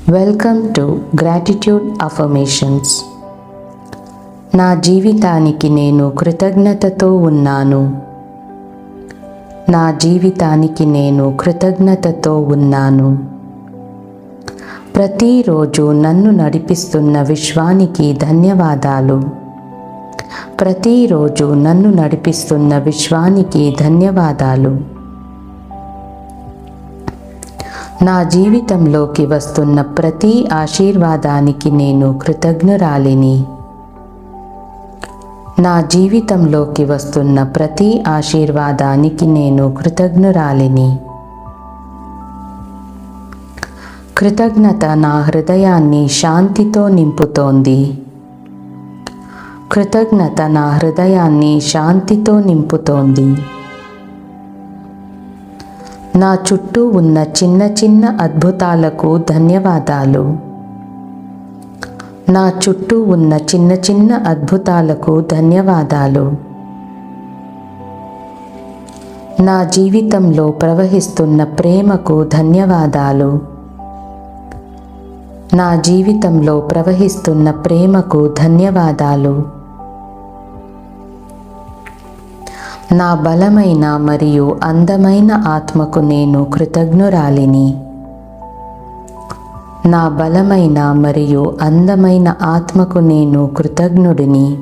Welcome to gratitude affirmations. నా జీవితానికి నేను కృతజ్ఞతతో ఉన్నాను. నా జీవితానికి నేను కృతజ్ఞతతో ఉన్నాను. ప్రతిరోజు నన్ను నడిపిస్తున్న విశ్వానికి ధన్యవాదాలు. ప్రతిరోజు నన్ను నడిపిస్తున్న విశ్వానికి ధన్యవాదాలు. నా జీవితంలోకి వస్తున్న ప్రతి ఆశీర్వాదానికి నేను కృతజ్ఞురాలిని. నా జీవితంలోకి వస్తున్న ప్రతి ఆశీర్వాదానికి నేను కృతజ్ఞురాలిని. కృతజ్ఞత నా హృదయాన్ని శాంతితో నింపుతోంది. కృతజ్ఞత నా హృదయాన్ని శాంతితో నింపుతోంది. నా చుట్టూ ఉన్న చిన్న చిన్న అద్భుతాలకు ధన్యవాదాలు. నా చుట్టూ ఉన్న చిన్న చిన్న అద్భుతాలకు ధన్యవాదాలు. నా జీవితంలో ప్రవహిస్తున్న ప్రేమకు ధన్యవాదాలు. నా జీవితంలో ప్రవహిస్తున్న ప్రేమకు ధన్యవాదాలు. నా బలమైన మరియు అందమైన ఆత్మకు నేను కృతజ్ఞురాలిని. నా బలమైన మరియు అందమైన ఆత్మకు నేను కృతజ్ఞుడిని.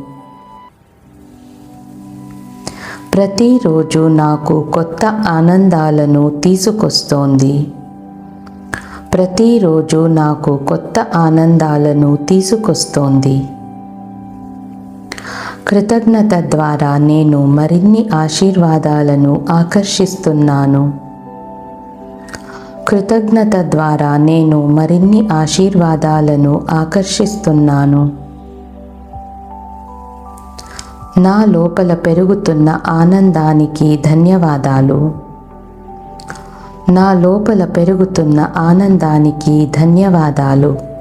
ప్రతిరోజు నాకు కొత్త ఆనందాలను తీసుకొస్తోంది. ప్రతిరోజు నాకు కొత్త ఆనందాలను తీసుకొస్తోంది. కృతజ్ఞత ద్వారా నేను మరిన్ని ఆశీర్వాదాలను ఆకర్షిస్తున్నాను. కృతజ్ఞత ద్వారా నేను మరిన్ని ఆశీర్వాదాలను ఆకర్షిస్తున్నాను. నా లోపల పెరుగుతున్న ఆనందానికి ధన్యవాదాలు. నా లోపల పెరుగుతున్న ఆనందానికి ధన్యవాదాలు.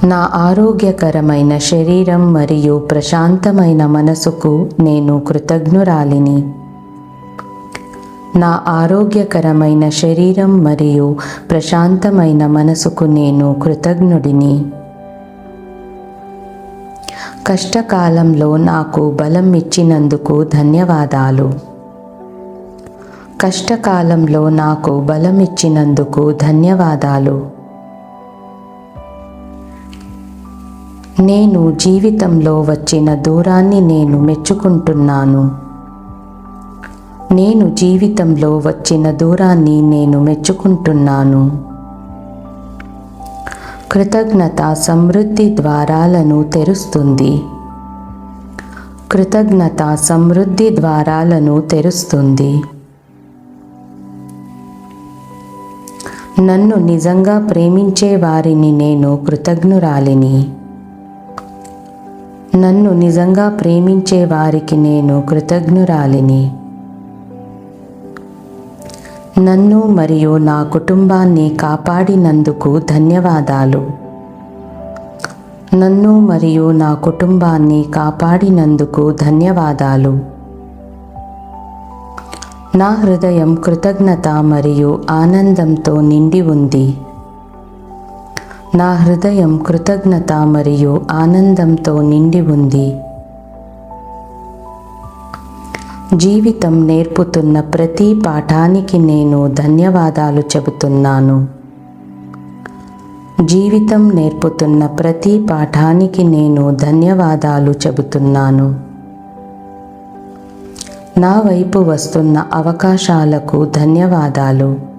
నా ఆరోగ్యకరమైన శరీరం మరియు ప్రశాంతమైన మనసుకు నేను కృతజ్ఞురాలిని. నా ఆరోగ్యకరమైన శరీరం మరియు ప్రశాంతమైన మనసుకు నేను కృతజ్ఞుడిని. కష్టకాలంలో నాకు బలం ఇచ్చినందుకు ధన్యవాదాలు. కష్టకాలంలో నాకు బలం ఇచ్చినందుకు ధన్యవాదాలు. నేను జీవితంలో వచ్చిన దూరాన్ని నేను మెచ్చుకుంటున్నాను. నేను జీవితంలో వచ్చిన దూరాన్ని నేను మెచ్చుకుంటున్నాను. కృతజ్ఞత సమృద్ధి ద్వారాలను తెరుస్తుంది. కృతజ్ఞత సమృద్ధి ద్వారాలను తెరుస్తుంది. నన్ను నిజంగా ప్రేమించే వారిని నేను కృతజ్ఞురాలిని. నన్ను నిజంగా ప్రేమించే వారికి నేను కృతజ్ఞురాలిని. నన్ను మరియు నా కుటుంబాన్ని కాపాడినందుకు ధన్యవాదాలు. నన్ను మరియు నా కుటుంబాన్ని కాపాడినందుకు ధన్యవాదాలు. నా హృదయం కృతజ్ఞత మరియు ఆనందంతో నిండి ఉంది. నా హృదయం కృతజ్ఞత మరియు ఆనందంతో నిండి ఉంది. జీవితం నేర్పుతున్న ప్రతి పాఠానికి నేను ధన్యవాదాలు చెబుతున్నాను. జీవితం నేర్పుతున్న ప్రతి పాఠానికి నేను ధన్యవాదాలు చెబుతున్నాను. నా వైపు వస్తున్న అవకాశాలకు ధన్యవాదాలు.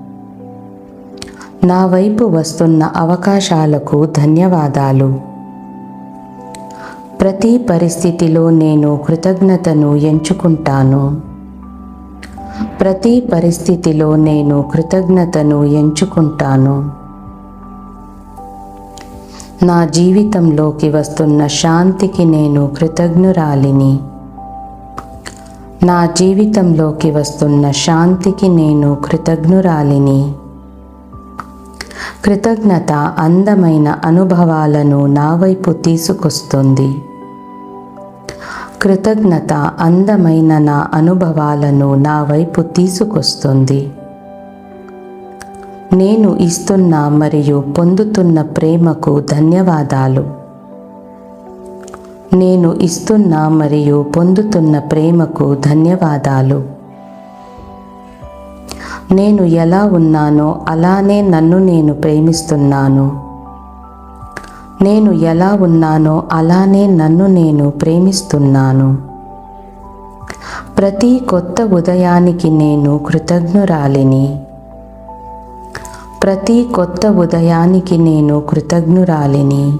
నా వైపు వస్తున్న అవకాశాలకు ధన్యవాదాలు. ప్రతి పరిస్థితిలో నేను కృతజ్ఞతను ఎంచుకుంటాను. ప్రతి పరిస్థితిలో నేను కృతజ్ఞతను ఎంచుకుంటాను. నా జీవితంలోకి వస్తున్న శాంతికి నేను కృతజ్ఞురాలిని. నా జీవితంలోకి వస్తున్న శాంతికి నేను కృతజ్ఞురాలిని. కృతజ్ఞత అందమైన అనుభవాలను నా వైపు తీసుకొస్తుంది. కృతజ్ఞత అందమైన నా అనుభవాలను నా వైపు తీసుకొస్తుంది. నేను ఇస్తున్న మరియు పొందుతున్న ప్రేమకు ధన్యవాదాలు. నేను ఇస్తున్న మరియు పొందుతున్న ప్రేమకు ధన్యవాదాలు. నేను ఎలా ఉన్నానో అలానే నన్ను నేను ప్రేమిస్తున్నాను. నేను ఎలా ఉన్నానో అలానే నన్ను నేను ప్రేమిస్తున్నాను. ప్రతి కొత్త ఉదయానికి నేను కృతజ్ఞురాలిని. ప్రతి కొత్త ఉదయానికి నేను కృతజ్ఞురాలిని.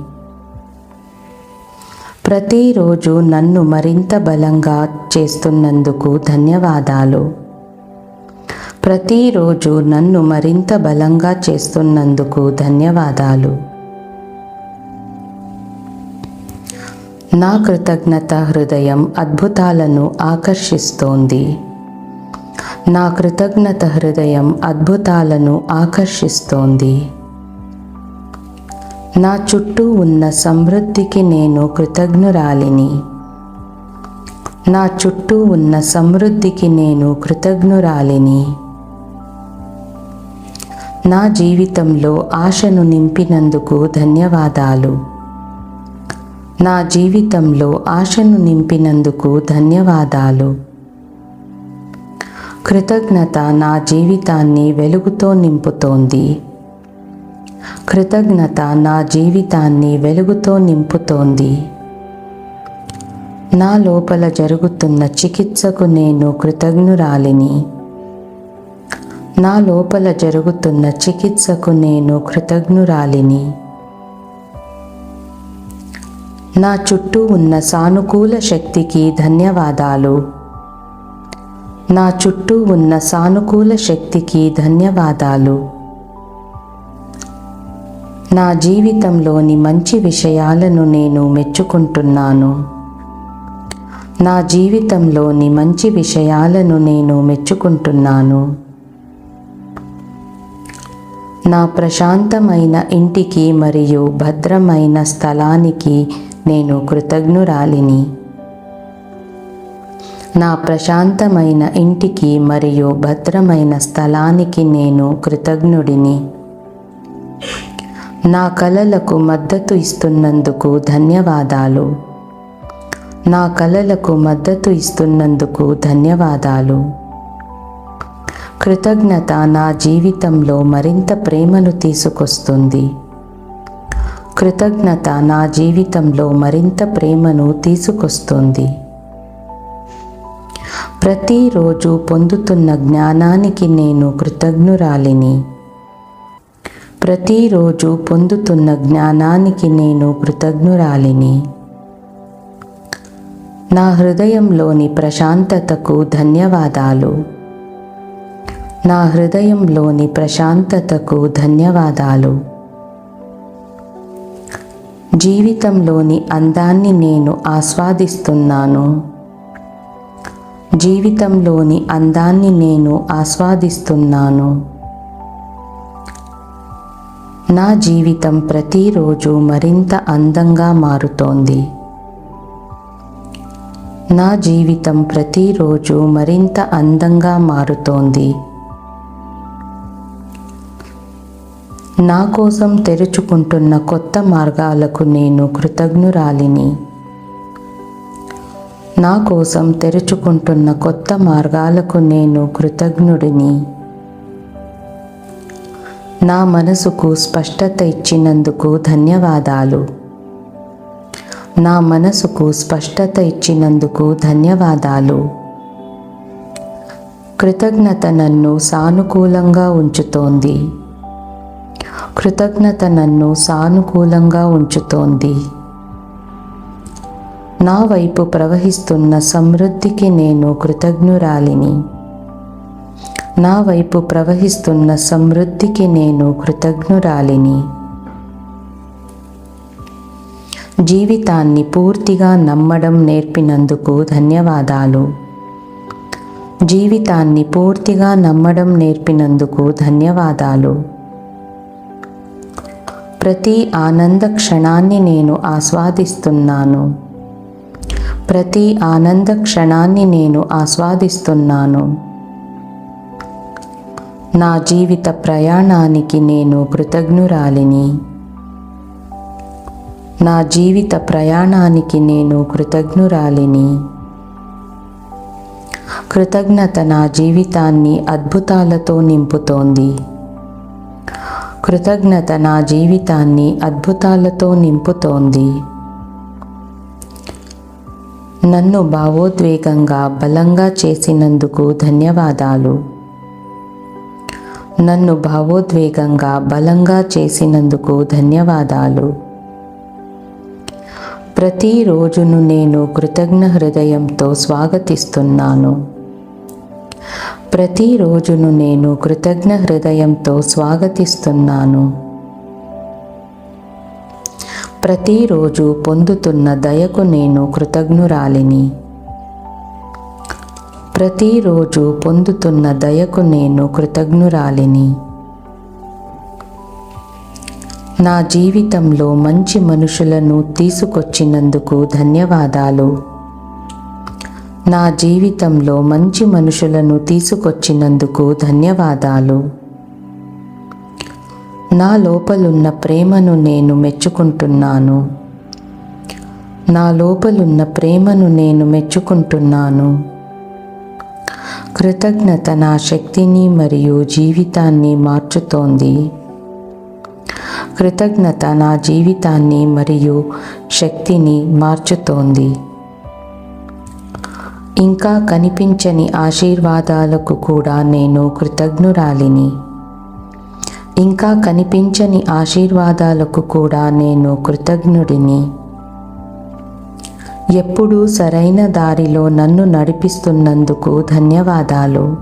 ప్రతిరోజు నన్ను మరింత బలంగా చేస్తున్నందుకు ధన్యవాదాలు. ప్రతిరోజు నన్ను మరింత బలంగా చేస్తున్నందుకు ధన్యవాదాలు. నా కృతజ్ఞత హృదయం అద్భుతాలను ఆకర్షిస్తోంది. నా కృతజ్ఞత హృదయం అద్భుతాలను ఆకర్షిస్తోంది. నా చుట్టూ ఉన్న సమృద్ధికి నేను కృతజ్ఞురాలిని. నా చుట్టూ ఉన్న సమృద్ధికి నేను కృతజ్ఞురాలిని. నా జీవితంలో ఆశను నింపినందుకు ధన్యవాదాలు. నా జీవితంలో ఆశను నింపినందుకు ధన్యవాదాలు. కృతజ్ఞత నా జీవితాన్ని వెలుగుతో నింపుతోంది. కృతజ్ఞత నా జీవితాన్ని వెలుగుతో నింపుతోంది. నా లోపల జరుగుతున్న చికిత్సకు నేను కృతజ్ఞురాలిని. నా లోపల జరుగుతున్న చికిత్సకు నేను కృతజ్ఞురాలిని. నా చుట్టూ ఉన్న సానుకూల శక్తికి ధన్యవాదాలు. నా చుట్టూ ఉన్న సానుకూల శక్తికి ధన్యవాదాలు. నా జీవితంలోని మంచి విషయాలను నేను మెచ్చుకుంటున్నాను. నా జీవితంలోని మంచి విషయాలను నేను మెచ్చుకుంటున్నాను. నా ప్రశాంతమైన ఇంటికి మరియు భద్రమైన స్థలానికి నేను కృతజ్ఞురాలిని. నా ప్రశాంతమైన ఇంటికి మరియు భద్రమైన స్థలానికి నేను కృతజ్ఞుడిని. నా కలలకు మద్దతు ఇస్తున్నందుకు ధన్యవాదాలు. నా కలలకు మద్దతు ఇస్తున్నందుకు ధన్యవాదాలు. కృతజ్ఞత నా జీవితంలో మరింత ప్రేమను తీసుకొస్తుంది. కృతజ్ఞత నా జీవితంలో మరింత ప్రేమను తీసుకొస్తుంది. ప్రతిరోజు పొందుతున్న జ్ఞానానికి నేను కృతజ్ఞురాలిని. ప్రతిరోజు పొందుతున్న జ్ఞానానికి నేను కృతజ్ఞురాలిని. నా హృదయంలోని ప్రశాంతతకు ధన్యవాదాలు. నా హృదయంలోని ప్రశాంతతకు ధన్యవాదాలు. జీవితంలోని అందాన్ని నేను ఆస్వాదిస్తున్నాను. జీవితంలోని అందాన్ని నేను ఆస్వాదిస్తున్నాను. నా జీవితం ప్రతిరోజు మరింత అందంగా మారుతోంది. నా జీవితం ప్రతిరోజు మరింత అందంగా మారుతోంది. నా కోసం తెరుచుకుంటున్న కొత్త మార్గాలకు నేను కృతజ్ఞురాలిని. నా కోసం తెరుచుకుంటున్న కొత్త మార్గాలకు నేను కృతజ్ఞుడిని. నా మనసుకు స్పష్టత ఇచ్చినందుకు ధన్యవాదాలు. నా మనసుకు స్పష్టత ఇచ్చినందుకు ధన్యవాదాలు. కృతజ్ఞత నన్ను సానుకూలంగా ఉంచుతోంది. కృతజ్ఞత నన్ను సానుకూలంగా ఉంచుతోంది. నా వైపు ప్రవహిస్తున్న సమృద్ధికి నేను కృతజ్ఞురాలిని. నా వైపు ప్రవహిస్తున్న సమృద్ధికి నేను కృతజ్ఞురాలిని. జీవితాన్ని పూర్తిగా నమ్మడం నేర్పినందుకు ధన్యవాదాలు. జీవితాన్ని పూర్తిగా నమ్మడం నేర్పినందుకు ధన్యవాదాలు. ప్రతి ఆనంద క్షణాన్ని నేను ఆస్వాదిస్తున్నాను. ప్రతి ఆనంద క్షణాన్ని నేను ఆస్వాదిస్తున్నాను. నా జీవిత ప్రయాణానికి నేను కృతజ్ఞురాలిని. నా జీవిత ప్రయాణానికి నేను కృతజ్ఞురాలిని. కృతజ్ఞత నా జీవితాన్ని అద్భుతాలతో నింపుతోంది. కృతజ్ఞత నా జీవితాన్ని అద్భుతాలతో నింపుతోంది. నన్ను భావోద్వేగంగా బలంగా చేసినందుకు ధన్యవాదాలు. నన్ను భావోద్వేగంగా బలంగా చేసినందుకు ధన్యవాదాలు. ప్రతిరోజును నేను కృతజ్ఞ హృదయంతో స్వాగతిస్తున్నాను. ప్రతిరోజును నేను కృతజ్ఞ హృదయంతో స్వాగతిస్తున్నాను. ప్రతిరోజు పొందుతున్న దయకు నేను కృతజ్ఞురాలిని. ప్రతిరోజు పొందుతున్న దయకు నేను కృతజ్ఞురాలిని. నా జీవితంలో మంచి మనుషులను తీసుకొచ్చినందుకు ధన్యవాదాలు. నా జీవితంలో మంచి మనుషులను తీసుకొచ్చినందుకు ధన్యవాదాలు. నా లోపలున్న ప్రేమను నేను మెచ్చుకుంటున్నాను. నా లోపలున్న ప్రేమను నేను మెచ్చుకుంటున్నాను. కృతజ్ఞత నా శక్తిని మరియు జీవితాన్ని మార్చుతోంది. కృతజ్ఞత నా జీవితాన్ని మరియు శక్తిని మార్చుతోంది. ఇంకా కనిపించని ఆశీర్వాదాలకు కూడా నేను కృతజ్ఞురాలిని. ఇంకా కనిపించని ఆశీర్వాదాలకు కూడా నేను కృతజ్ఞుడిని. ఎప్పుడూ సరైన దారిలో నన్ను నడిపిస్తున్నందుకు ధన్యవాదాలు.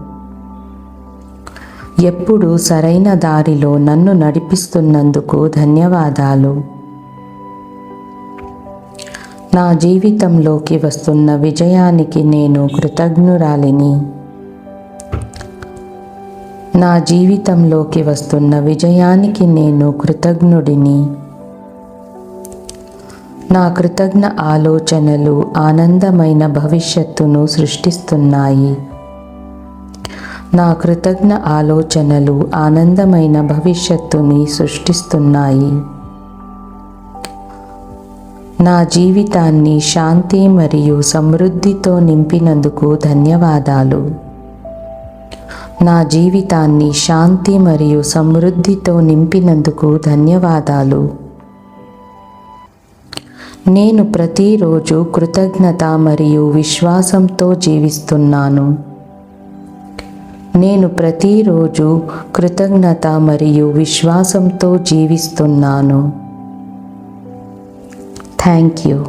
ఎప్పుడూ సరైన దారిలో నన్ను నడిపిస్తున్నందుకు ధన్యవాదాలు. నా జీవితంలోకి వస్తున్న విజయానికి నేను కృతజ్ఞురాలిని. నా జీవితంలోకి వస్తున్న విజయానికి నేను కృతజ్ఞుడిని. నా కృతజ్ఞ ఆలోచనలు ఆనందమైన భవిష్యత్తును సృష్టిస్తున్నాయి. నా కృతజ్ఞ ఆలోచనలు ఆనందమైన భవిష్యత్తుని సృష్టిస్తున్నాయి. నా జీవితాన్ని శాంతి మరియు సమృద్ధితో నింపినందుకు ధన్యవాదాలు. నా జీవితాన్ని శాంతి మరియు సమృద్ధితో నింపినందుకు ధన్యవాదాలు. నేను ప్రతిరోజు కృతజ్ఞత మరియు విశ్వాసంతో జీవిస్తున్నాను. నేను ప్రతిరోజు కృతజ్ఞత మరియు విశ్వాసంతో జీవిస్తున్నాను. Thank you.